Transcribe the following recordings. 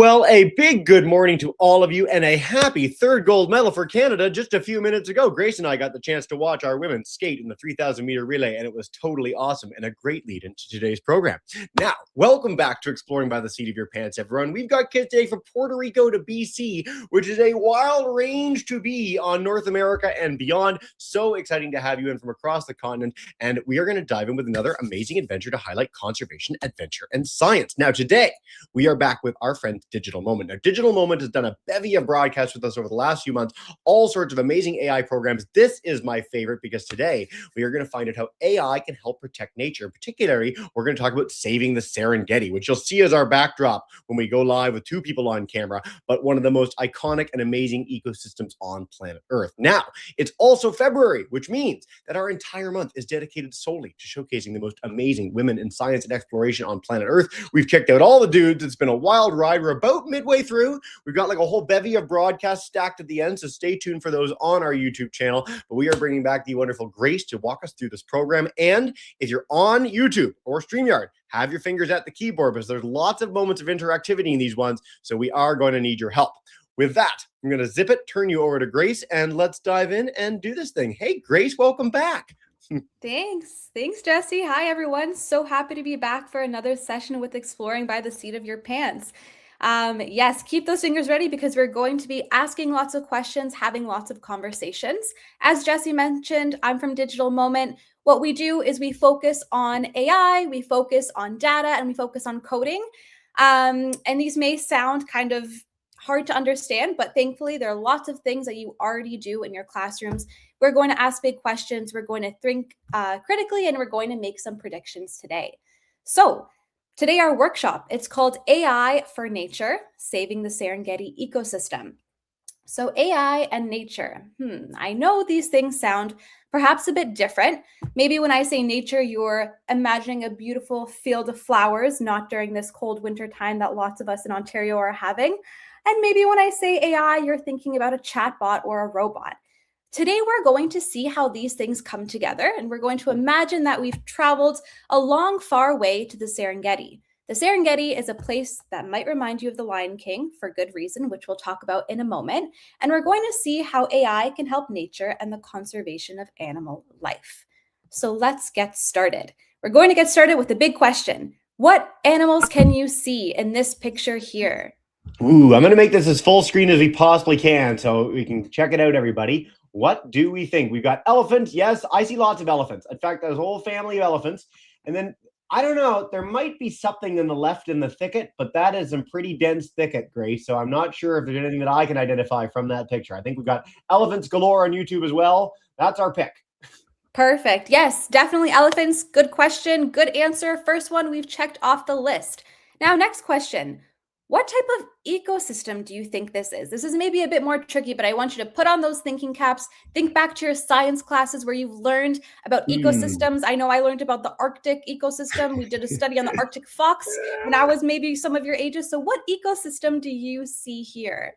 Well, a big good morning to all of you and a happy third gold medal for Canada. Just a few minutes ago, Grace and I got the chance to watch our women skate in the 3,000 meter relay, and it was totally awesome and a great lead into today's program. Now, welcome back to Exploring by the Seat of Your Pants, everyone. We've got kids today from Puerto Rico to BC, which is a wild range to be on North America and beyond. So exciting to have you in from across the continent, and we are going to dive in with another amazing adventure to highlight conservation, adventure, and science. Now, today, we are back with our friend Digital Moment. Now, Digital Moment has done a bevy of broadcasts with us over the last few months, all sorts of amazing AI programs. This is my favorite because today we are going to find out how AI can help protect nature. Particularly, we're going to talk about saving the Serengeti, which you'll see as our backdrop when we go live with two people on camera, but one of the most iconic and amazing ecosystems on planet Earth. Now, it's also February, which means that our entire month is dedicated solely to showcasing the most amazing women in science and exploration on planet Earth. We've kicked out all the dudes. It's been a wild ride. We're about midway through. We've got like a whole bevy of broadcasts stacked at the end, so stay tuned for those on our YouTube channel. But we are bringing back the wonderful Grace to walk us through this program. And if you're on YouTube or StreamYard, have your fingers at the keyboard because there's lots of moments of interactivity in these ones, so we are going to need your help. With that, I'm going to zip it, turn you over to Grace, and let's dive in and do this thing. Hey, Grace, welcome back. Thanks, Jesse. Hi, everyone. So happy to be back for another session with Exploring by the Seat of Your Pants. Yes, keep those fingers ready because we're going to be asking lots of questions, having lots of conversations. As Jesse mentioned, I'm from Digital Moment. What we do is we focus on AI, we focus on data, and we focus on coding. And these may sound kind of hard to understand, but thankfully there are lots of things that you already do in your classrooms. We're going to ask big questions, we're going to think critically, and we're going to make some predictions today. So today our workshop, it's called AI for Nature, Saving the Serengeti Ecosystem. So AI and nature, I know these things sound perhaps a bit different. Maybe when I say nature, you're imagining a beautiful field of flowers, not during this cold winter time that lots of us in Ontario are having. And maybe when I say AI, you're thinking about a chatbot or a robot. Today, we're going to see how these things come together, and we're going to imagine that we've traveled a long, far way to the Serengeti. The Serengeti is a place that might remind you of the Lion King for good reason, which we'll talk about in a moment. And we're going to see how AI can help nature and the conservation of animal life. So let's get started. We're going to get started with the big question. What animals can you see in this picture here? Ooh, I'm going to make this as full screen as we possibly can so we can check it out, everybody. What do we think? We've got elephants. Yes, I see lots of elephants. In fact, there's a whole family of elephants. And then, I don't know, there might be something in the left in the thicket, but that is some pretty dense thicket, Grace. So I'm not sure if there's anything that I can identify from that picture. I think we've got elephants galore on YouTube as well. That's our pick. Perfect. Yes, definitely elephants. Good question. Good answer. First one we've checked off the list. Now, next question. What type of ecosystem do you think this is? This is maybe a bit more tricky, but I want you to put on those thinking caps. Think back to your science classes where you've learned about ecosystems. I know I learned about the Arctic ecosystem. We did a study on the Arctic fox when I was maybe some of your ages. So what ecosystem do you see here?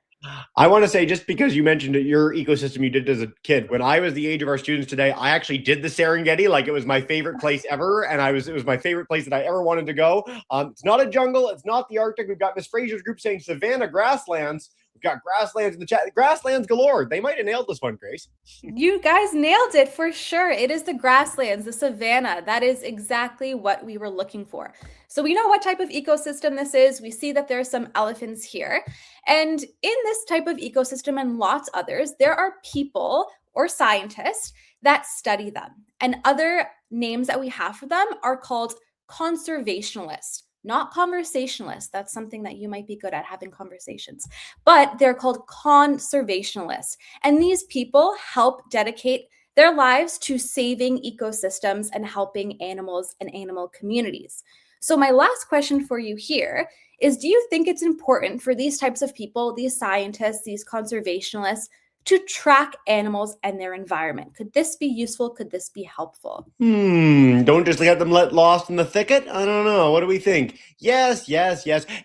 I want to say, just because you mentioned your ecosystem you did as a kid, when I was the age of our students today, I actually did the Serengeti. Like, it was my favorite place ever. And it was my favorite place that I ever wanted to go. It's not a jungle. It's not the Arctic. We've got Miss Fraser's group saying savanna grasslands. We've got grasslands in the chat. Grasslands galore. They might have nailed this one, Grace. You guys nailed it for sure. It is the grasslands, the savanna. That is exactly what we were looking for. So we know what type of ecosystem this is. We see that there are some elephants here. And in this type of ecosystem and lots others, there are people or scientists that study them. And other names that we have for them are called conservationists. Not conversationalists. That's something that you might be good at, having conversations. But they're called conservationists. And these people help dedicate their lives to saving ecosystems and helping animals and animal communities. So my last question for you here is, do you think it's important for these types of people, these scientists, these conservationists, to track animals and their environment? Could this be useful? Could this be helpful? Don't just let them let lost in the thicket. I don't know. What do we think? Yes.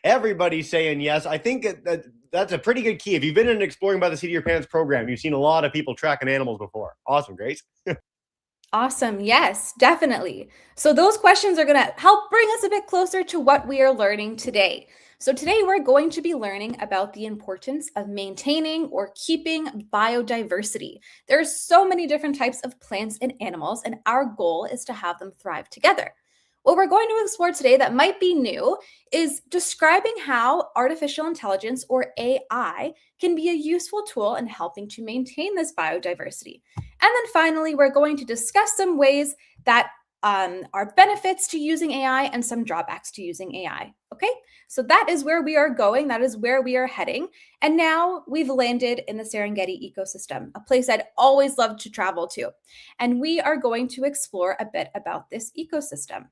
Everybody's saying yes. I think that's a pretty good key. If you've been in an Exploring by the Seat of Your Pants program, you've seen a lot of people tracking animals before. Awesome, Grace. Awesome. Yes, definitely. So those questions are going to help bring us a bit closer to what we are learning today. So today we're going to be learning about the importance of maintaining or keeping biodiversity. There are so many different types of plants and animals, and our goal is to have them thrive together. What we're going to explore today that might be new is describing how artificial intelligence, or AI, can be a useful tool in helping to maintain this biodiversity. And then finally, we're going to discuss some ways that are benefits to using AI and some drawbacks to using AI. Okay, so that is where we are going. That is where we are heading. And now we've landed in the Serengeti ecosystem, a place I'd always loved to travel to. And we are going to explore a bit about this ecosystem.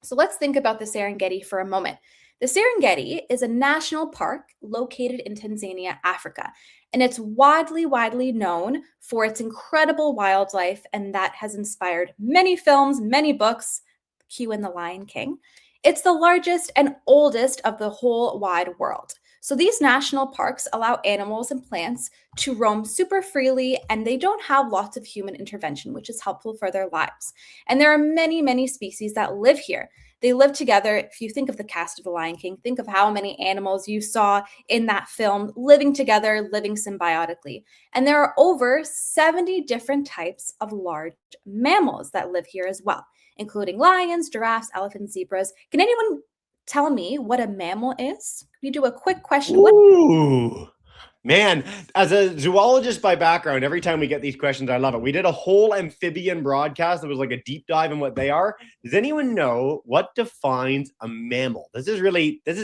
So let's think about the Serengeti for a moment. The Serengeti is a national park located in Tanzania, Africa, and it's widely known for its incredible wildlife, and that has inspired many films, many books, cue in The Lion King. It's the largest and oldest of the whole wide world. So these national parks allow animals and plants to roam super freely, and they don't have lots of human intervention, which is helpful for their lives. And there are many species that live here. They live together. If you think of the cast of The Lion King, think of how many animals you saw in that film living together, living symbiotically. And there are over 70 different types of large mammals that live here as well, including lions, giraffes, elephants, zebras. Can anyone tell me what a mammal is? Can we do a quick question? Ooh, man, as a zoologist by background, every time we get these questions, I love it. We did a whole amphibian broadcast that was like a deep dive in what they are. Does anyone know what defines a mammal? This is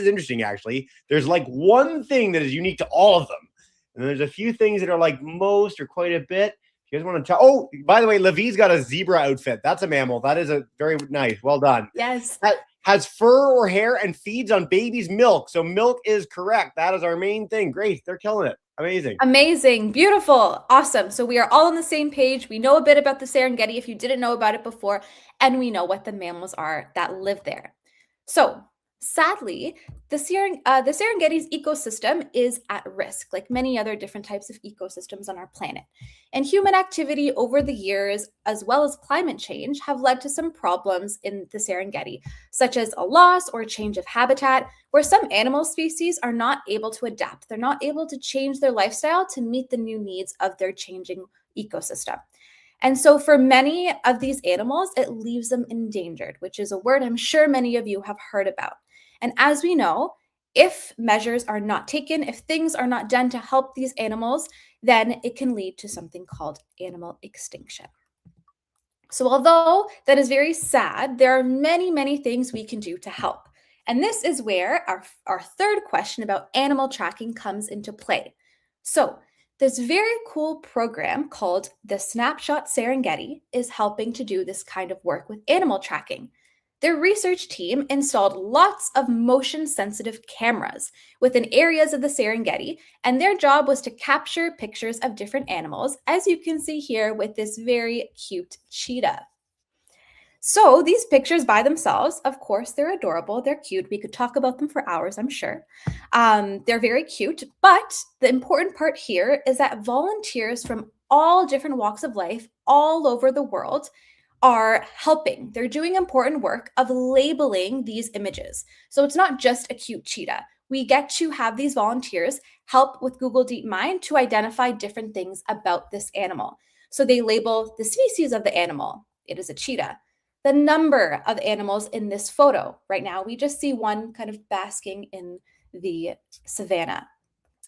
interesting, actually. There's like one thing that is unique to all of them. And there's a few things that are like most or quite a bit. You guys want to tell? Oh, by the way, Levi's got a zebra outfit. That's a mammal. That is a very nice. Well done. Yes. That has fur or hair and feeds on baby's milk. So milk is correct. That is our main thing. Grace, they're killing it. Amazing. Amazing. Beautiful. Awesome. So we are all on the same page. We know a bit about the Serengeti if you didn't know about it before, and we know what the mammals are that live there. So sadly, the Serengeti's ecosystem is at risk, like many other different types of ecosystems on our planet. And human activity over the years, as well as climate change, have led to some problems in the Serengeti, such as a loss or change of habitat, where some animal species are not able to adapt. They're not able to change their lifestyle to meet the new needs of their changing ecosystem. And so for many of these animals, it leaves them endangered, which is a word I'm sure many of you have heard about. And as we know, if measures are not taken, if things are not done to help these animals, then it can lead to something called animal extinction. So although that is very sad, there are many things we can do to help. And this is where our third question about animal tracking comes into play. So this very cool program called the Snapshot Serengeti is helping to do this kind of work with animal tracking. Their research team installed lots of motion-sensitive cameras within areas of the Serengeti, and their job was to capture pictures of different animals, as you can see here with this very cute cheetah. So these pictures by themselves, of course, they're adorable, they're cute. We could talk about them for hours, I'm sure. They're very cute, but the important part here is that volunteers from all different walks of life all over the world are helping. They're doing important work of labeling these images. So it's not just a cute cheetah. We get to have these volunteers help with Google DeepMind to identify different things about this animal. So they label the species of the animal. It is a cheetah. The number of animals in this photo. Right now, we just see one kind of basking in the savanna.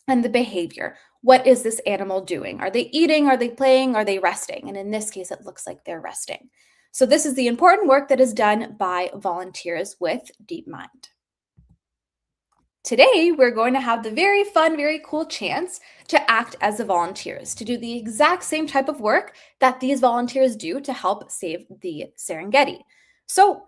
And the behavior. What is this animal doing? Are they eating? Are they playing? Are they resting? And in this case, it looks like they're resting. So this is the important work that is done by volunteers with DeepMind. Today, we're going to have the very fun, very cool chance to act as the volunteers, to do the exact same type of work that these volunteers do to help save the Serengeti. So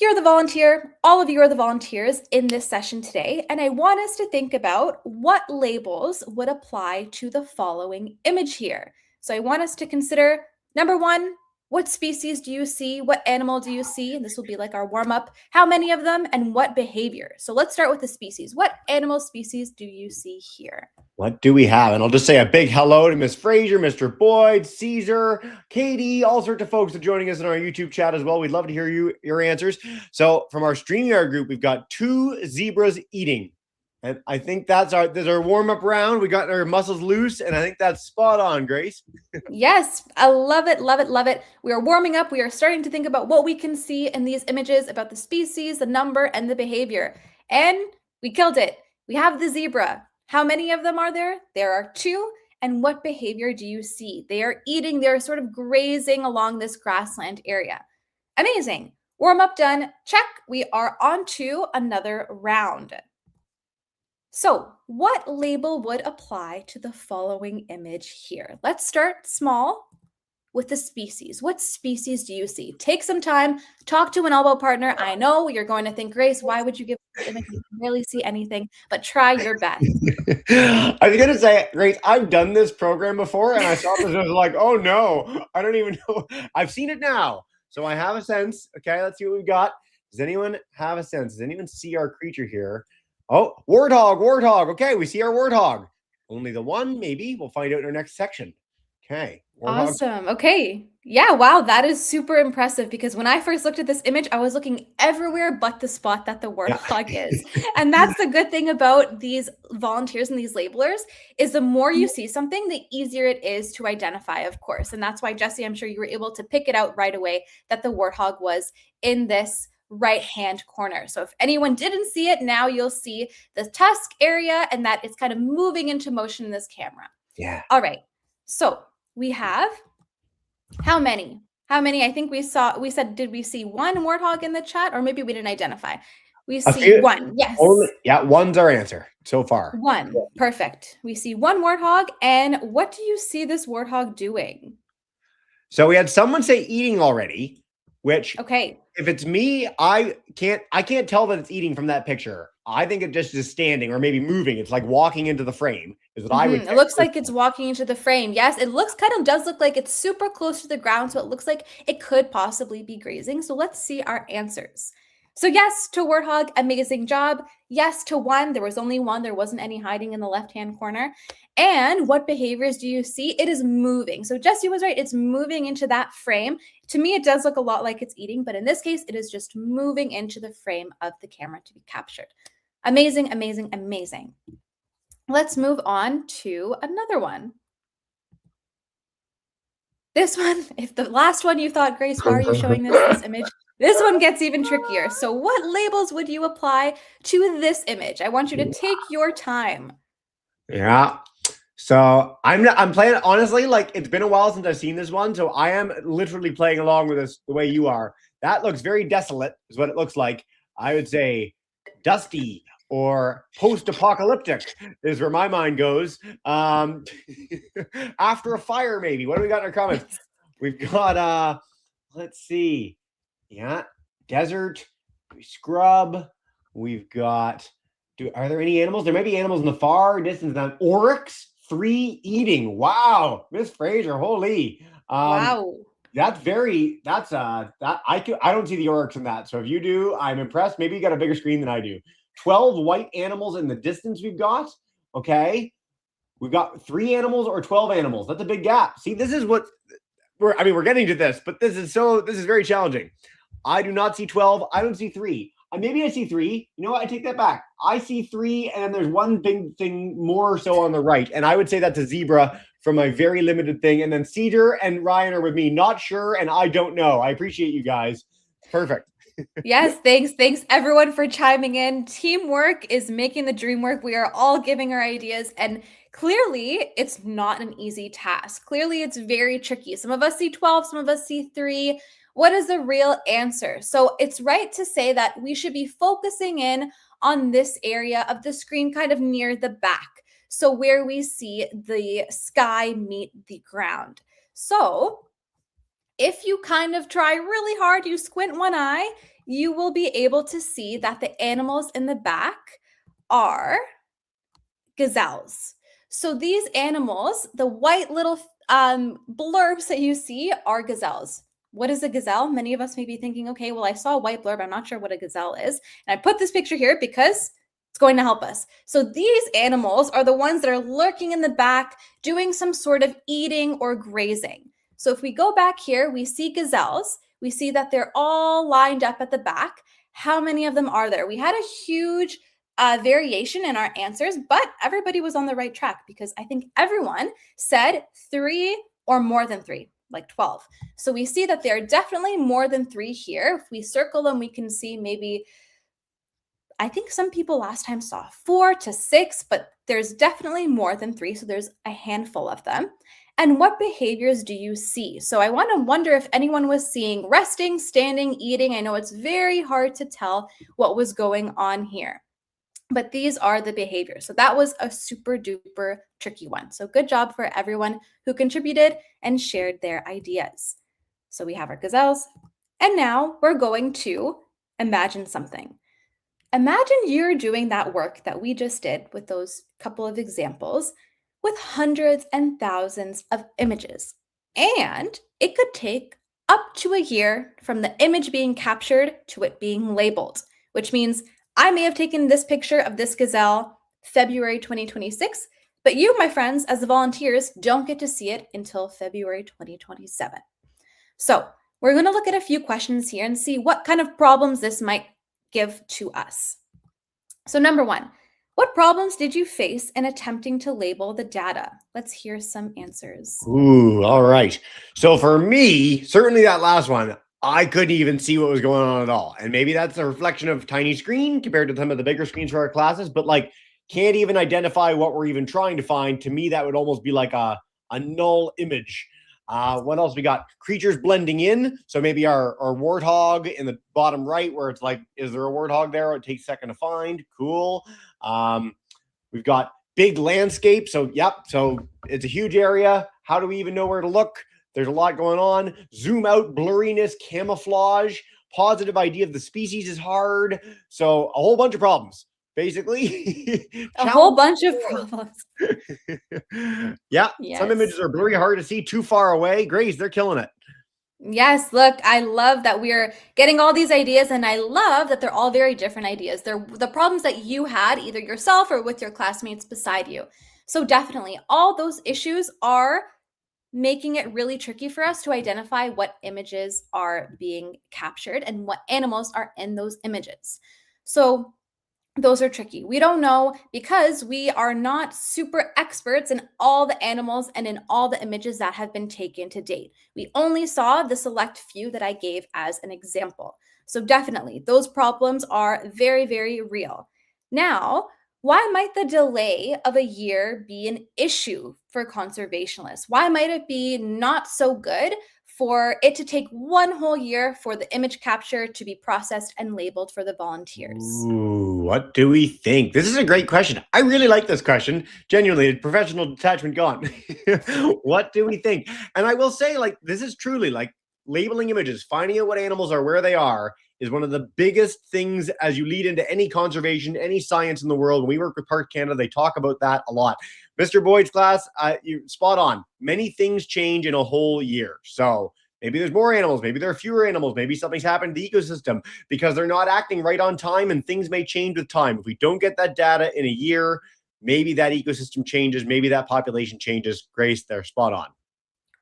you're the volunteer, all of you are the volunteers in this session today, and I want us to think about what labels would apply to the following image here. So I want us to consider, number one, What species do you see? What animal do you see? And this will be like our warm up. How many of them and what behavior? So let's start with the species. What animal species do you see here? What do we have? And I'll just say a big hello to Miss Fraser, Mr. Boyd, Caesar, Katie, all sorts of folks are joining us in our YouTube chat as well. We'd love to hear your answers. So from our StreamYard group, we've got 2 zebras eating. And I think that's our warm-up round. We got our muscles loose, and I think that's spot on, Grace. Yes, I love it, love it, love it. We are warming up. We are starting to think about what we can see in these images about the species, the number, and the behavior. And we killed it. We have the zebra. How many of them are there? There are 2. And what behavior do you see? They are eating, they're sort of grazing along this grassland area. Amazing. Warm up done. Check. We are on to another round. So, what label would apply to the following image here? Let's start small with the species. What species do you see? Take some time, talk to an elbow partner. I know you're going to think, Grace, why would you give the image? You can barely see anything, but try your best. I was going to say, Grace, I've done this program before, and I saw this and I was like, oh no, I don't even know. I've seen it now. So I have a sense. Okay, let's see what we've got. Does anyone have a sense? Does anyone see our creature here? Oh, warthog. Okay, we see our warthog. Only the one, maybe. We'll find out in our next section. Okay. Warthog. Awesome. Okay. Yeah, wow, that is super impressive because when I first looked at this image, I was looking everywhere but the spot that the warthog is. And that's the good thing about these volunteers and these labelers is the more you see something, the easier it is to identify, of course. And that's why, Jesse, I'm sure you were able to pick it out right away that the warthog was in this right-hand corner. So if anyone didn't see it, now you'll see the tusk area and that it's kind of moving into motion in this camera. Yeah. All right. So we have how many? How many? I think we said, did we see one warthog in the chat? Or maybe we didn't identify. We see one. Yes. One's our answer so far. One. Perfect. We see one warthog. And what do you see this warthog doing? So we had someone say eating already, which okay. If it's me, I can't tell that it's eating from that picture. I think it just is standing or maybe moving. It's like walking into the frame is what I would say. It looks like it's walking into the frame. Yes, it does look like it's super close to the ground. So it looks like it could possibly be grazing. So let's see our answers. So yes to warthog, amazing job. Yes to one, there was only one. There wasn't any hiding in the left-hand corner. And what behaviors do you see? It is moving. So Jesse was right. It's moving into that frame. To me, it does look a lot like it's eating, but in this case, it is just moving into the frame of the camera to be captured. Amazing, amazing, amazing. Let's move on to another one. This one, if the last one you thought, Grace, why are you showing this image? This one gets even trickier. So what labels would you apply to this image? I want you to take your time. Yeah. So I'm playing, honestly, like it's been a while since I've seen this one. So I am literally playing along with this the way you are. That looks very desolate is what it looks like. I would say dusty or post-apocalyptic is where my mind goes. After a fire, maybe. What do we got in our comments? We've got, let's see. Yeah, desert, scrub. We've got, are there any animals? There may be animals in the far distance. Now, oryx, 3 eating. Wow, Miss Fraser, holy. Wow. I don't see the oryx in that. So if you do, I'm impressed. Maybe you got a bigger screen than I do. 12 white animals in the distance we've got. Okay. We've got 3 animals or 12 animals. That's a big gap. See, this is what we're getting to this, but this is very challenging. I do not see 12. I don't see 3. Maybe I see 3. You know what? I take that back. I see 3, and there's one big thing more so on the right. And I would say that's a zebra from a very limited thing. And then Cedar and Ryan are with me. Not sure, and I don't know. I appreciate you guys. Perfect. Yes, thanks everyone for chiming in. Teamwork is making the dream work. We are all giving our ideas, and clearly it's not an easy task. Clearly it's very tricky. Some of us see 12, some of us see 3. What is the real answer? So it's right to say that we should be focusing in on this area of the screen kind of near the back. So where we see the sky meet the ground. So if you kind of try really hard, you squint one eye, you will be able to see that the animals in the back are gazelles. So these animals, the white little blurbs that you see are gazelles. What is a gazelle? Many of us may be thinking, okay, well, I saw a white blurb. I'm not sure what a gazelle is. And I put this picture here because it's going to help us. So these animals are the ones that are lurking in the back, doing some sort of eating or grazing. So if we go back here, we see gazelles. We see that they're all lined up at the back. How many of them are there? We had a huge variation in our answers, but everybody was on the right track because I think everyone said 3 or more than 3, like 12. So we see that there are definitely more than 3 here. If we circle them, we can see maybe, I think some people last time saw 4 to 6, but there's definitely more than 3. So there's a handful of them. And what behaviors do you see? So I want to wonder if anyone was seeing resting, standing, eating. I know it's very hard to tell what was going on here, but these are the behaviors. So that was a super duper tricky one. So good job for everyone who contributed and shared their ideas. So we have our gazelles. And now we're going to imagine something. Imagine you're doing that work that we just did with those couple of examples with hundreds and thousands of images. And it could take up to a year from the image being captured to it being labeled, which means I may have taken this picture of this gazelle February 2026, but you, my friends, as the volunteers, don't get to see it until February 2027. So we're going to look at a few questions here and see what kind of problems this might give to us. So number 1, what problems did you face in attempting to label the data? Let's hear some answers. Ooh, all right. So for me, certainly that last one, I couldn't even see what was going on at all. And maybe that's a reflection of tiny screen compared to some of the bigger screens for our classes, but like can't even identify what we're even trying to find. To me, that would almost be like a null image. What else we got? Creatures blending in. So maybe our warthog in the bottom right where it's like, is there a warthog there? It takes a second to find. Cool. We've got big landscape. So, yep. So it's a huge area. How do we even know where to look? There's a lot going on. Zoom out, blurriness, camouflage, positive idea of the species is hard. So a whole bunch of problems, basically. A whole bunch of problems. Yeah. Yes. Some images are blurry, hard to see, too far away. Grace, they're killing it. Yes, look, I love that we're getting all these ideas, and I love that they're all very different ideas. They're the problems that you had either yourself or with your classmates beside you. So definitely all those issues are making it really tricky for us to identify what images are being captured and what animals are in those images. So those are tricky. We don't know because we are not super experts in all the animals and in all the images that have been taken to date. We only saw the select few that I gave as an example. So definitely, those problems are very, very real. Now, why might the delay of a year be an issue for conservationists? Why might it be not so good for it to take 1 whole year for the image capture to be processed and labeled for the volunteers? Ooh, what do we think? This is a great question. I really like this question. Genuinely, professional detachment gone. What do we think? And I will say, like, this is truly like labeling images, finding out what animals are, where they are, is one of the biggest things as you lead into any conservation, any science in the world. When we work with Park Canada, they talk about that a lot. Mr. Boyd's class, you spot on. Many things change in a whole year. So maybe there's more animals, maybe there are fewer animals, maybe something's happened to the ecosystem because they're not acting right on time and things may change with time. If we don't get that data in a year, maybe that ecosystem changes, maybe that population changes. Grace, they're spot on.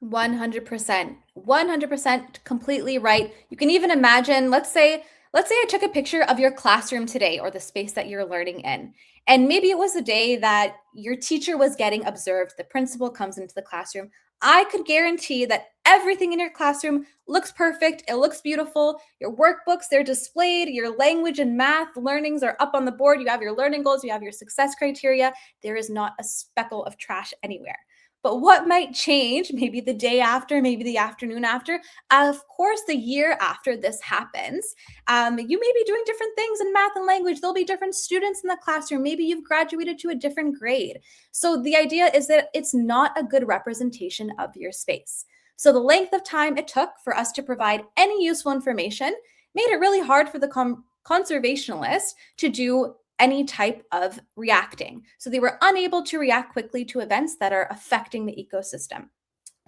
100%. 100% completely right. You can even imagine, let's say I took a picture of your classroom today or the space that you're learning in. And maybe it was a day that your teacher was getting observed. The principal comes into the classroom. I could guarantee that everything in your classroom looks perfect. It looks beautiful. Your workbooks, they're displayed. Your language and math learnings are up on the board. You have your learning goals. You have your success criteria. There is not a speckle of trash anywhere. But what might change maybe the day after, maybe the afternoon after, of course, the year after this happens, you may be doing different things in math and language. There'll be different students in the classroom. Maybe you've graduated to a different grade. So the idea is that it's not a good representation of your space. So the length of time it took for us to provide any useful information made it really hard for the conservationalists to do any type of reacting. So they were unable to react quickly to events that are affecting the ecosystem.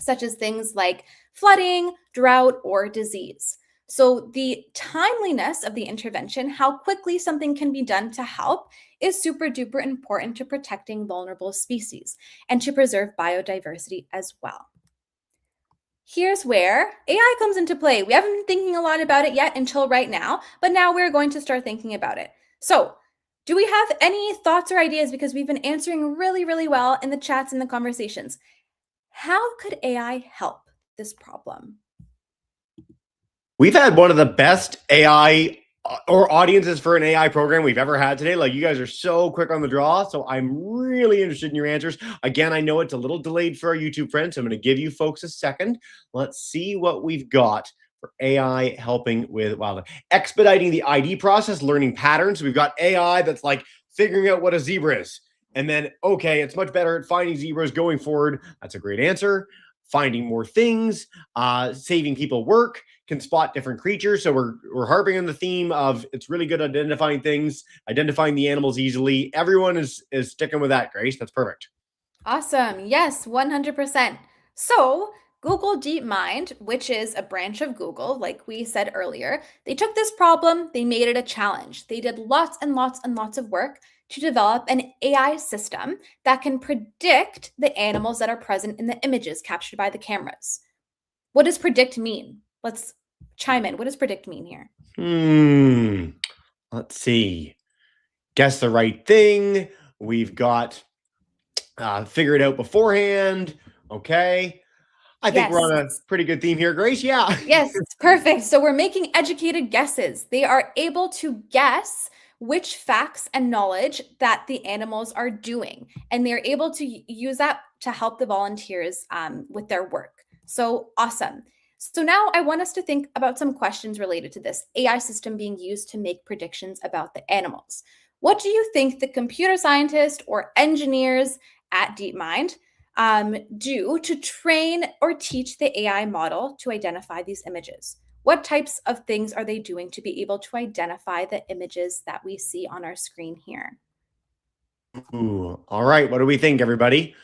such as things like flooding, drought, or disease. So, the timeliness of the intervention, how quickly something can be done to help, is super duper important to protecting vulnerable species and to preserve biodiversity as well. Here's where AI comes into play. We haven't been thinking a lot about it yet until right now, but now we're going to start thinking about it. So, do we have any thoughts or ideas? Because we've been answering really, really well in the chats and the conversations. How could AI help this problem? We've had one of the best AI or audiences for an AI program we've ever had today. Like, you guys are so quick on the draw. So I'm really interested in your answers. Again, I know it's a little delayed for our YouTube friends. So I'm going to give you folks a second. Let's see what we've got for AI helping with expediting the ID process, learning patterns. We've got AI that's like figuring out what a zebra is. And then, okay, it's much better at finding zebras going forward. That's a great answer. Finding more things, saving people work, can spot different creatures. So we're harping on the theme of it's really good at identifying things, identifying the animals easily. Everyone is sticking with that, Grace. That's perfect. Awesome. Yes, 100%. So, Google DeepMind, which is a branch of Google, like we said earlier, they took this problem, they made it a challenge. They did lots and lots and lots of work to develop an AI system that can predict the animals that are present in the images captured by the cameras. What does predict mean? Let's chime in. What does predict mean here? Let's see. Guess the right thing. We've got figure it out beforehand. Okay. I think we're on a pretty good theme here, Grace. Yeah. Yes, perfect. So we're making educated guesses. They are able to guess which facts and knowledge that the animals are doing, and they're able to use that to help the volunteers with their work. So awesome. So now I want us to think about some questions related to this AI system being used to make predictions about the animals. What do you think the computer scientists or engineers at DeepMind do to train or teach the AI model to identify these images? What types of things are they doing to be able to identify the images that we see on our screen here? Ooh, all right. What do we think, everybody?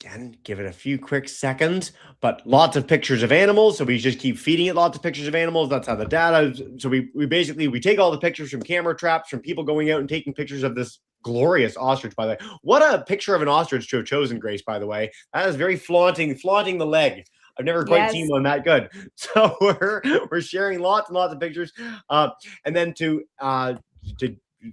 Again, give it a few quick seconds, but lots of pictures of animals. So we just keep feeding it lots of pictures of animals. That's how the data. So we basically take all the pictures from camera traps, from people going out and taking pictures of this glorious ostrich, by the way. What a picture of an ostrich to have chosen, Grace, by the way. That is very flaunting the leg. I've never quite seen one that good. So we're sharing lots and lots of pictures. And then to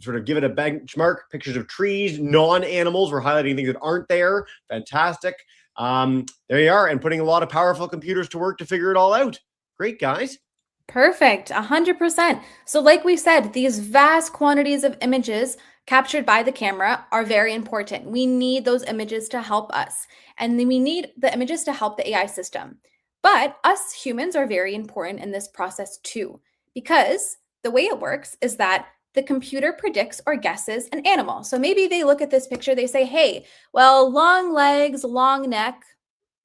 sort of give it a benchmark, pictures of trees, non-animals. We're highlighting things that aren't there. Fantastic. There you are. And putting a lot of powerful computers to work to figure it all out. Great, guys. Perfect. 100%. So like we said, these vast quantities of images captured by the camera are very important. We need those images to help us, and then we need the images to help the AI system. But us humans are very important in this process too, because the way it works is that the computer predicts or guesses an animal. So maybe they look at this picture, they say, hey, well, long legs, long neck,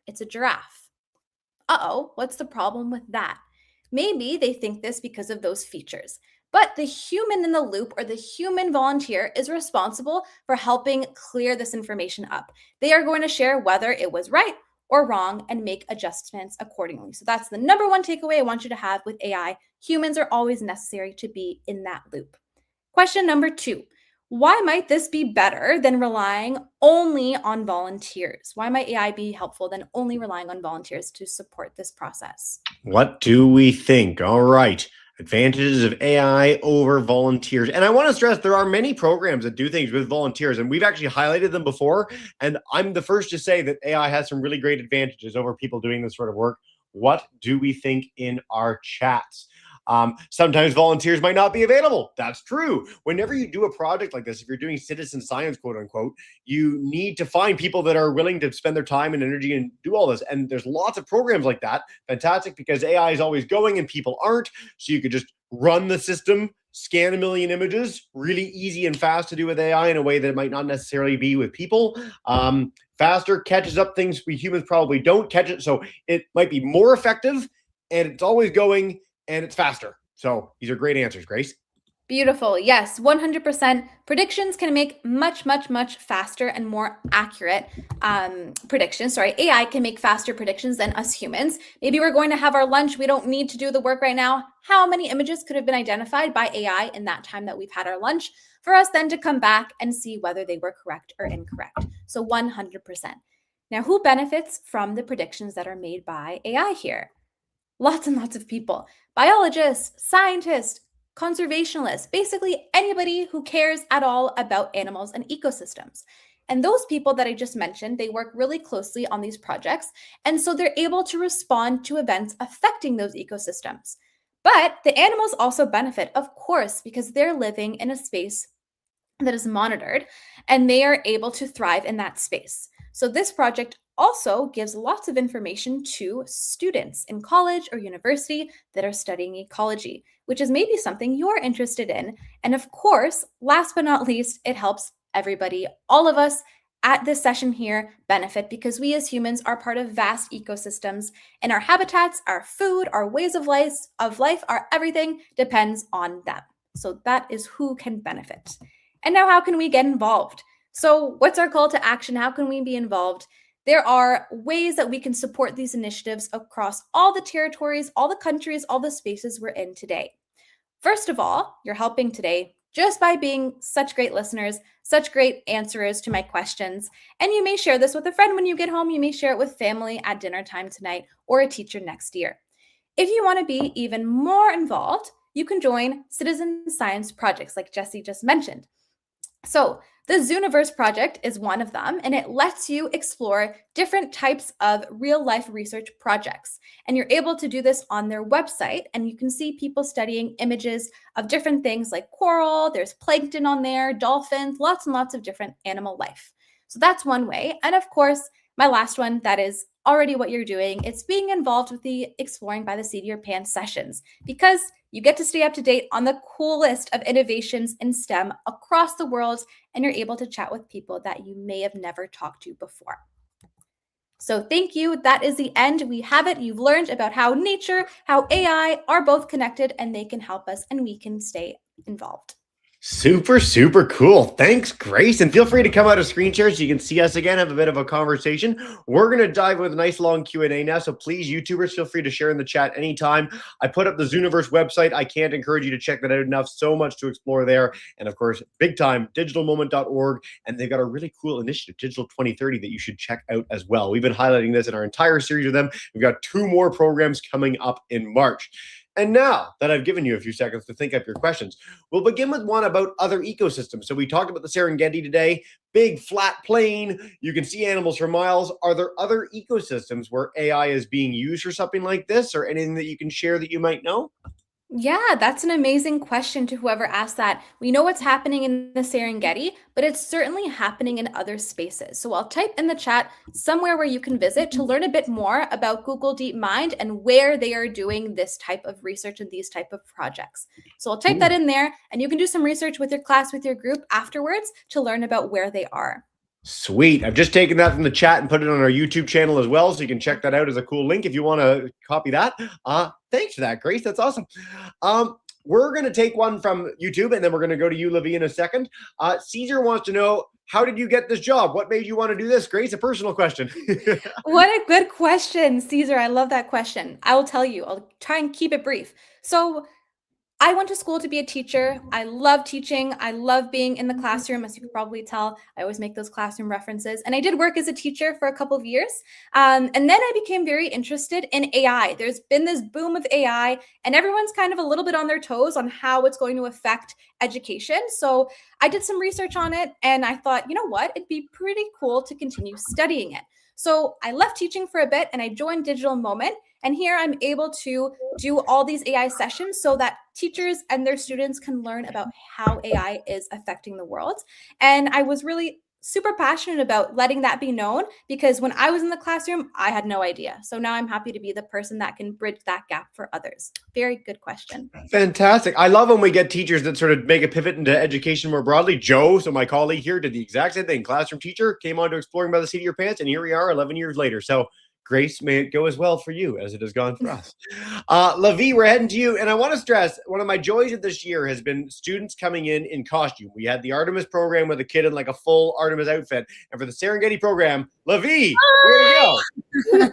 it's a giraffe. Uh-oh, what's the problem with that? Maybe they think this because of those features. But the human in the loop, or the human volunteer, is responsible for helping clear this information up. They are going to share whether it was right or wrong and make adjustments accordingly. So that's the number one takeaway I want you to have with AI. Humans are always necessary to be in that loop. Question number 2. Why might this be better than relying only on volunteers? Why might AI be helpful than only relying on volunteers to support this process? What do we think? All right. Advantages of AI over volunteers. And I want to stress there are many programs that do things with volunteers, and we've actually highlighted them before. And I'm the first to say that AI has some really great advantages over people doing this sort of work. What do we think in our chats? Sometimes volunteers might not be available. That's true. Whenever you do a project like this, if you're doing citizen science, quote unquote, you need to find people that are willing to spend their time and energy and do all this. And there's lots of programs like that. Fantastic, because AI is always going and people aren't. So you could just run the system, scan a million images, really easy and fast to do with AI in a way that it might not necessarily be with people. Faster, catches up things we humans probably don't catch it. So it might be more effective, and it's always going, and it's faster. So these are great answers, Grace. Beautiful. Yes, 100%. Predictions can make much, much, much faster and more accurate predictions. Sorry, AI can make faster predictions than us humans. Maybe we're going to have our lunch. We don't need to do the work right now. How many images could have been identified by AI in that time that we've had our lunch for us then to come back and see whether they were correct or incorrect? So 100%. Now, who benefits from the predictions that are made by AI here? Lots and lots of people. Biologists, scientists, conservationists, basically anybody who cares at all about animals and ecosystems. And those people that I just mentioned, they work really closely on these projects. And so they're able to respond to events affecting those ecosystems. But the animals also benefit, of course, because they're living in a space that is monitored and they are able to thrive in that space. So this project also gives lots of information to students in college or university that are studying ecology, which is maybe something you're interested in. And of course, last but not least, it helps everybody, all of us at this session here benefit because we as humans are part of vast ecosystems and our habitats, our food, our ways of life, our everything depends on them. So that is who can benefit. And now how can we get involved? So what's our call to action? How can we be involved? There are ways that we can support these initiatives across all the territories, all the countries, all the spaces we're in today. First of all, you're helping today just by being such great listeners, such great answerers to my questions. And you may share this with a friend when you get home. You may share it with family at dinner time tonight or a teacher next year. If you want to be even more involved, you can join citizen science projects like Jessie just mentioned. So the Zooniverse project is one of them, and it lets you explore different types of real-life research projects. And you're able to do this on their website, and you can see people studying images of different things like coral, there's plankton on there, dolphins, lots and lots of different animal life. So that's one way. And of course, my last one, that is already what you're doing, it's being involved with the Exploring by the Seat of Your Pants sessions, because you get to stay up to date on the coolest of innovations in STEM across the world, and you're able to chat with people that you may have never talked to before. So thank you. That is the end. We have it. You've learned about how nature, how AI are both connected, and they can help us, and we can stay involved. Super, super cool. Thanks, Grace. And feel free to come out of screen share so you can see us again, have a bit of a conversation. We're going to dive with a nice long Q&A now. So please, YouTubers, feel free to share in the chat anytime. I put up the Zooniverse website. I can't encourage you to check that out enough. So much to explore there. And of course, big time, digitalmoment.org. And they've got a really cool initiative, Digital 2030, that you should check out as well. We've been highlighting this in our entire series with them. We've got 2 more programs coming up in March. And now that I've given you a few seconds to think up your questions, we'll begin with one about other ecosystems. So we talked about the Serengeti today, big flat plain. You can see animals for miles. Are there other ecosystems where AI is being used for something like this, or anything that you can share that you might know? Yeah, that's an amazing question to whoever asked that. We know what's happening in the Serengeti, but it's certainly happening in other spaces. So I'll type in the chat somewhere where you can visit to learn a bit more about Google DeepMind and where they are doing this type of research and these type of projects. So I'll type that in there, and you can do some research with your class, with your group afterwards to learn about where they are. Sweet. I've just taken that from the chat and put it on our YouTube channel as well, so you can check that out as a cool link if you want to copy that. Thanks for that, Grace. That's awesome. We're going to take one from YouTube, and then we're going to go to you, Livy, in a second. Caesar wants to know, how did you get this job? What made you want to do this? Grace, a personal question. What a good question, Caesar. I love that question. I will tell you. I'll try and keep it brief. So I went to school to be a teacher. I love teaching. I love being in the classroom, as you could probably tell. I always make those classroom references. And I did work as a teacher for a couple of years. And then I became very interested in AI. There's been this boom of AI, and everyone's kind of a little bit on their toes on how it's going to affect education. So I did some research on it, and I thought, you know what? It'd be pretty cool to continue studying it. So I left teaching for a bit, and I joined Digital Moment. And here I'm able to do all these AI sessions so that teachers and their students can learn about how AI is affecting the world. And I was really super passionate about letting that be known, because when I was in the classroom, I had no idea. So now I'm happy to be the person that can bridge that gap for others. Very good question. Fantastic. I love when we get teachers that sort of make a pivot into education more broadly. Joe, so my colleague here, did the exact same thing. Classroom teacher, came on to Exploring by the Seat of Your Pants, and here we are 11 years later. So Grace, may it go as well for you as it has gone for us. Lavi, we're heading to you. And I want to stress, one of my joys of this year has been students coming in costume. We had the Artemis program with a kid in like a full Artemis outfit. And for the Serengeti program, Lavi, way to go.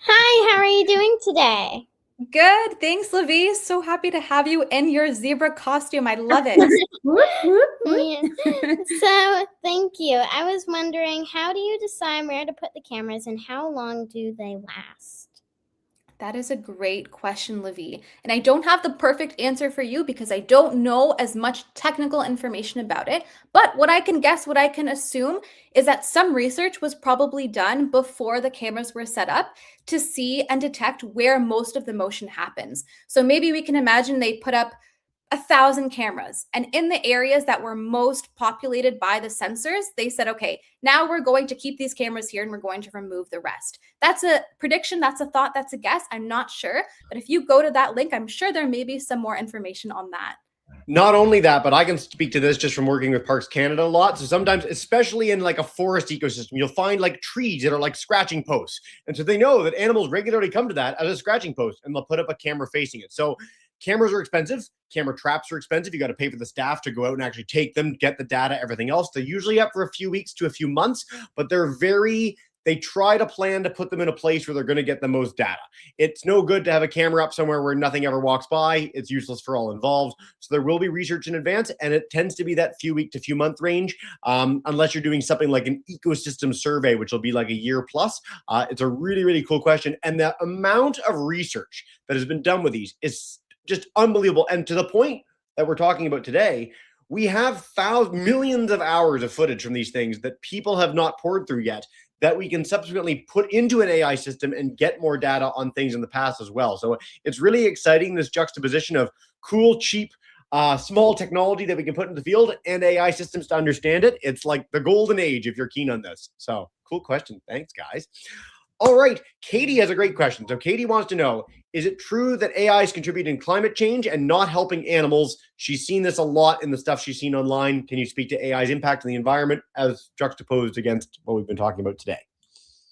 Hi, how are you doing today? Good. Thanks, Lavi. So happy to have you in your zebra costume. I love it. Yeah. So, thank you. I was wondering, how do you decide where to put the cameras and how long do they last? That is a great question, Livy. And I don't have the perfect answer for you because I don't know as much technical information about it. But what I can guess, what I can assume is that some research was probably done before the cameras were set up to see and detect where most of the motion happens. So maybe we can imagine they put up 1,000 cameras. And in the areas that were most populated by the sensors, they said, okay, now we're going to keep these cameras here and we're going to remove the rest. That's a prediction, that's a thought, that's a guess. I'm not sure. But if you go to that link, I'm sure there may be some more information on that. Not only that, but I can speak to this just from working with Parks Canada a lot. So sometimes, especially in like a forest ecosystem, you'll find like trees that are like scratching posts. And so they know that animals regularly come to that as a scratching post and they'll put up a camera facing it. So cameras are expensive. Camera traps are expensive. You got to pay for the staff to go out and actually take them, get the data, everything else. They're usually up for a few weeks to a few months, but they try to plan to put them in a place where they're going to get the most data. It's no good to have a camera up somewhere where nothing ever walks by. It's useless for all involved. So there will be research in advance, and it tends to be that few week to few month range, unless you're doing something like an ecosystem survey, which will be like a year plus. It's a really, really cool question. And the amount of research that has been done with these is just unbelievable. And to the point that we're talking about today, we have millions of hours of footage from these things that people have not poured through yet, that we can subsequently put into an AI system and get more data on things in the past as well. So it's really exciting, this juxtaposition of cool, cheap, small technology that we can put in the field and AI systems to understand it. It's like the golden age if you're keen on this. So cool question. Thanks, guys. All right. Katie has a great question. So Katie wants to know, is it true that AI is contributing to climate change and not helping animals? She's seen this a lot in the stuff she's seen online. Can you speak to AI's impact on the environment as juxtaposed against what we've been talking about today?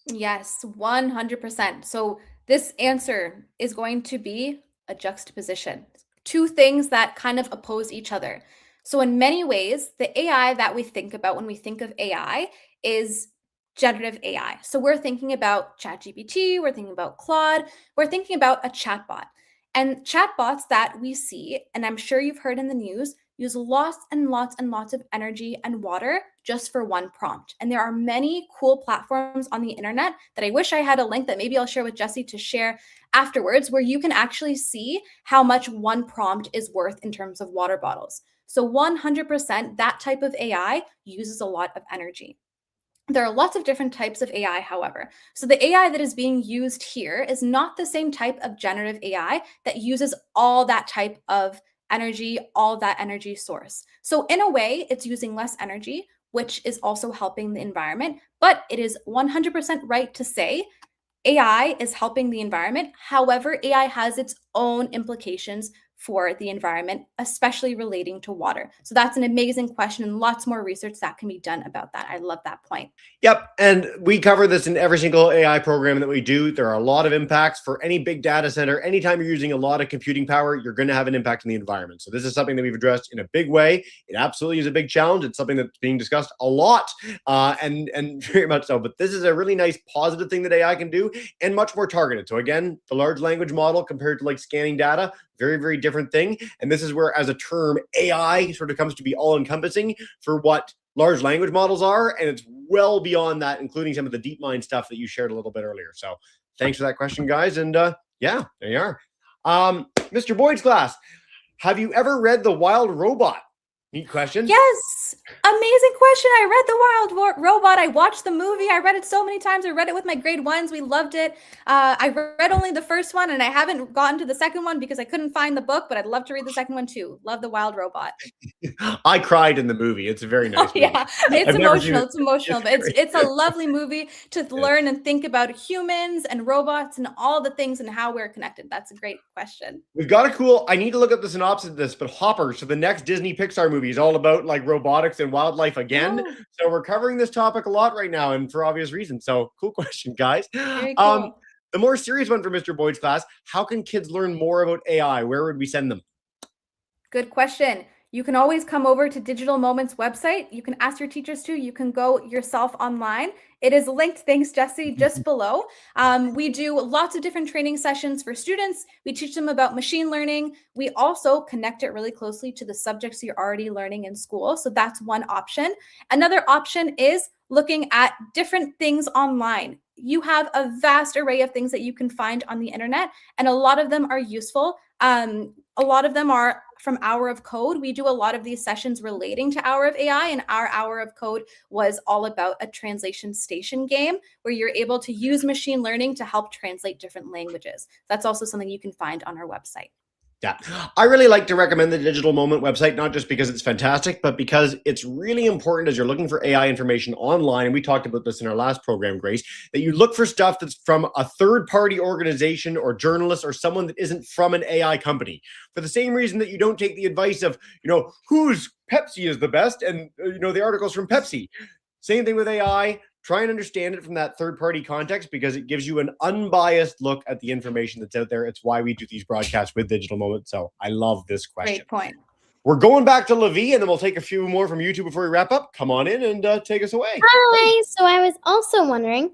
Yes, 100%. So this answer is going to be a juxtaposition. Two things that kind of oppose each other. So in many ways, the AI that we think about when we think of AI is generative AI. So we're thinking about ChatGPT, we're thinking about Claude, we're thinking about a chatbot. And chatbots that we see, and I'm sure you've heard in the news, use lots and lots and lots of energy and water just for one prompt. And there are many cool platforms on the internet that I wish I had a link that maybe I'll share with Jesse to share afterwards, where you can actually see how much one prompt is worth in terms of water bottles. So 100%, that type of AI uses a lot of energy. There are lots of different types of AI, however. So the AI that is being used here is not the same type of generative AI that uses all that type of energy, all that energy source. So in a way, it's using less energy, which is also helping the environment. But it is 100% right to say AI is helping the environment. However, AI has its own implications for the environment, especially relating to water. So that's an amazing question and lots more research that can be done about that. I love that point. Yep. And we cover this in every single AI program that we do. There are a lot of impacts for any big data center. Anytime you're using a lot of computing power, you're going to have an impact on the environment. So this is something that we've addressed in a big way. It absolutely is a big challenge. It's something that's being discussed a lot and very much so. But this is a really nice positive thing that AI can do and much more targeted. So again, the large language model compared to like scanning data, very, very different thing. And this is where, as a term, AI sort of comes to be all encompassing for what large language models are. And it's well beyond that, including some of the DeepMind stuff that you shared a little bit earlier. So thanks for that question, guys. And yeah, there you are. Mr. Boyd's class, have you ever read The Wild Robot? Neat question. Yes. Amazing question. I read The Wild Robot. I watched the movie. I read it so many times. I read it with my grade ones. We loved it. I read only the first one and I haven't gotten to the second one because I couldn't find the book, but I'd love to read the second one too. Love The Wild Robot. I cried in the movie. It's a very nice movie. Yeah, it's emotional. It's emotional, but it's a lovely movie to learn and think about humans and robots and all the things and how we're connected. That's a great question. We've got a cool, I need to look up the synopsis of this, but Hopper, so the next Disney Pixar movie is all about like robotics and wildlife again. So we're covering this topic a lot right now and for obvious reasons. So cool question, guys. Very cool. The more serious one for Mr. Boyd's class, how can kids learn more about AI? Where would we send them? Good question. You can always come over to Digital Moments website. You can ask your teachers to. You can go yourself online. It is linked, thanks, Jesse, just below. We do lots of different training sessions for students. We teach them about machine learning. We also connect it really closely to the subjects you're already learning in school. So that's one option. Another option is looking at different things online. You have a vast array of things that you can find on the internet, and a lot of them are useful. A lot of them are from Hour of Code. We do a lot of these sessions relating to Hour of AI, and our Hour of Code was all about a translation station game where you're able to use machine learning to help translate different languages. That's also something you can find on our website. Yeah, I really like to recommend the Digital Moment website, not just because it's fantastic, but because it's really important as you're looking for AI information online. And we talked about this in our last program, Grace, that you look for stuff that's from a third-party organization or journalist or someone that isn't from an AI company. For the same reason that you don't take the advice of, whose Pepsi is the best and, the articles from Pepsi. Same thing with AI. Try and understand it from that third-party context because it gives you an unbiased look at the information that's out there. It's why we do these broadcasts with Digital Moment. So I love this question. Great point. We're going back to Levi, and then we'll take a few more from YouTube before we wrap up. Come on in and take us away. Hi. So I was also wondering,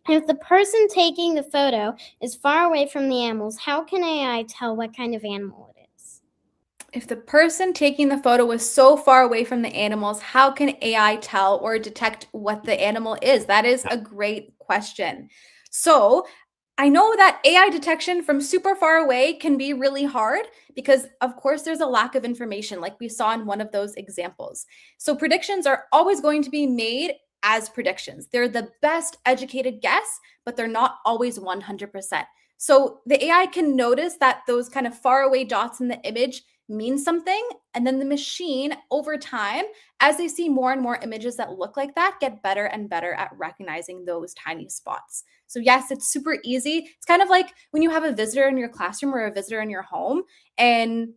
if the person taking the photo is far away from the animals, how can AI tell what kind of animal it is? If the person taking the photo was so far away from the animals, how can AI tell or detect what the animal is? That is a great question. So I know that AI detection from super far away can be really hard because, of course, there's a lack of information like we saw in one of those examples. So predictions are always going to be made as predictions. They're the best educated guess, but they're not always 100%. So the AI can notice that those kind of far away dots in the image mean something, and then the machine over time, as they see more and more images that look like that, get better and better at recognizing those tiny spots. So yes, it's super easy. It's kind of like when you have a visitor in your classroom or a visitor in your home, and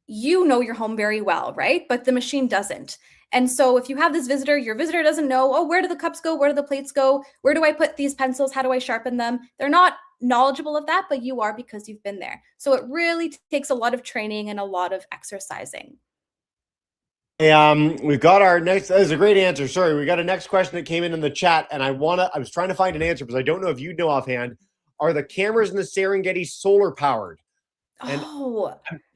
you know your home very well, right? But the machine doesn't. And so if you have this visitor, your visitor doesn't know, oh, where do the cups go? Where do the plates go? Where do I put these pencils? How do I sharpen them? They're not knowledgeable of that, but you are because you've been there. So it really takes a lot of training and a lot of exercising. We've got our next, that was a great answer. Sorry, we got a next question that came in the chat, and I was trying to find an answer because I don't know if you know offhand. Are the cameras in the Serengeti solar powered? And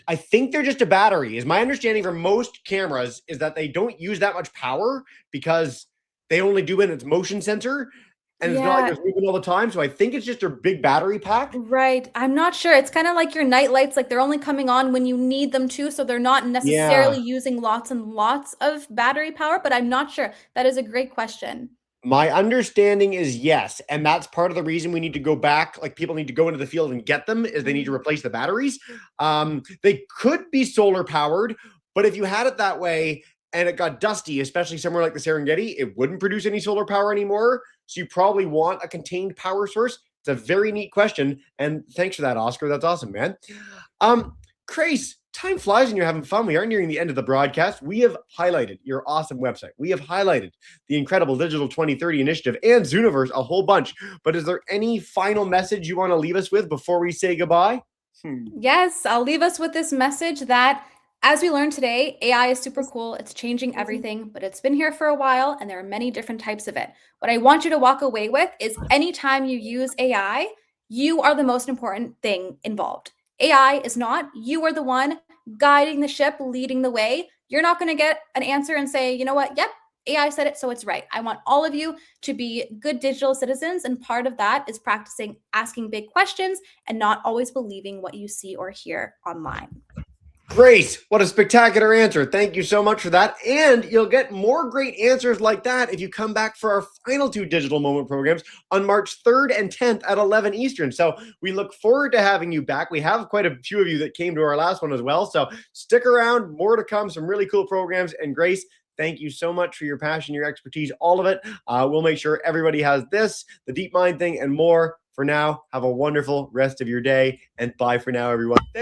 I think they're just a battery. Is my understanding for most cameras is that they don't use that much power because they only do it in its motion sensor. And it's not like it's moving all the time. So I think it's just a big battery pack. Right. I'm not sure. It's kind of like your night lights. Like they're only coming on when you need them to. So they're not necessarily using lots and lots of battery power, but I'm not sure. That is a great question. My understanding is yes. And that's part of the reason we need to go back. Like people need to go into the field and get them is they need to replace the batteries. They could be solar powered, but if you had it that way and it got dusty, especially somewhere like the Serengeti, it wouldn't produce any solar power anymore. So you probably want a contained power source. It's a very neat question. And thanks for that, Oscar. That's awesome, man. Grace, time flies when you're having fun. We are nearing the end of the broadcast. We have highlighted your awesome website. We have highlighted the incredible Digital 2030 initiative and Zooniverse a whole bunch. But is there any final message you want to leave us with before we say goodbye? Yes, I'll leave us with this message that as we learned today, AI is super cool. It's changing everything, but it's been here for a while and there are many different types of it. What I want you to walk away with is anytime you use AI, you are the most important thing involved. AI is not. You are the one guiding the ship, leading the way. You're not going to get an answer and say, you know what? Yep, AI said it, so it's right. I want all of you to be good digital citizens. And part of that is practicing asking big questions and not always believing what you see or hear online. Great. What a spectacular answer. Thank you so much for that. And you'll get more great answers like that if you come back for our final 2 Digital Moment programs on March 3rd and 10th at 11 Eastern. So we look forward to having you back. We have quite a few of you that came to our last one as well. So stick around. More to come. Some really cool programs. And Grace, thank you so much for your passion, your expertise, all of it. We'll make sure everybody has this, the DeepMind thing, and more. For now, have a wonderful rest of your day. And bye for now, everyone. Thank